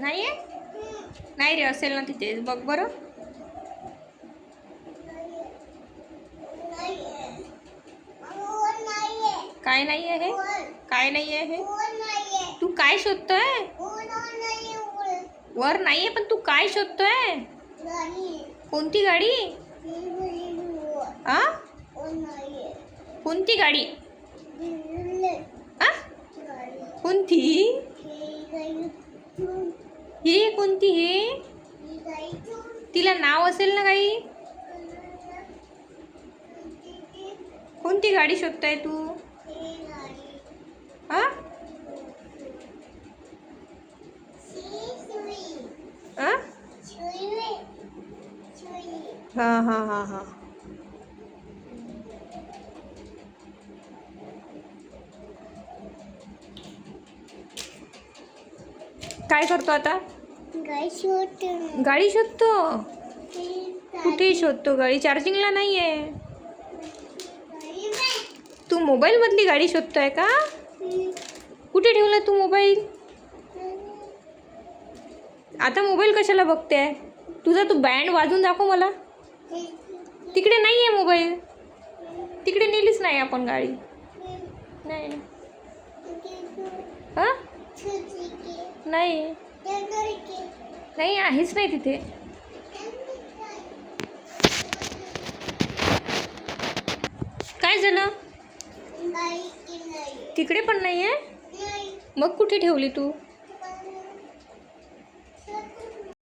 नाही आहे? नाही रे, असेल ना तिथे, बघ बरं. काय नाही आहे? काय नाही आहे? तू काय शोधतोय? वर नाहीये, पण तू काय शोधतोय? कोणती गाडी? आ? कोणती गाडी? आ? कोणती? ही कोणती? हे तिला नाव असेल ना काही? कोणती गाडी शोधताय तू? हा? हा हा हा हा. काय करतो आता? गाडी शोधतो. कुठे शोधतो गाडी? चार्जिंगला नाही आहे. तू मोबाईल मधली गाडी शोधतोय का? कुठे ठेवला तू मोबाईल? आता मोबाईल कशाला बघते? तुझा तू बँड वाजून दाखव मला. तिकडे नाही आहे मोबाईल. तिकडे नेलीच नाही आपण गाडी. नाही हा? नाही नाही, आहेच नाही तिथे. काय झालं? तिकडे पण नाही आहे. मग कुठे ठेवली तू?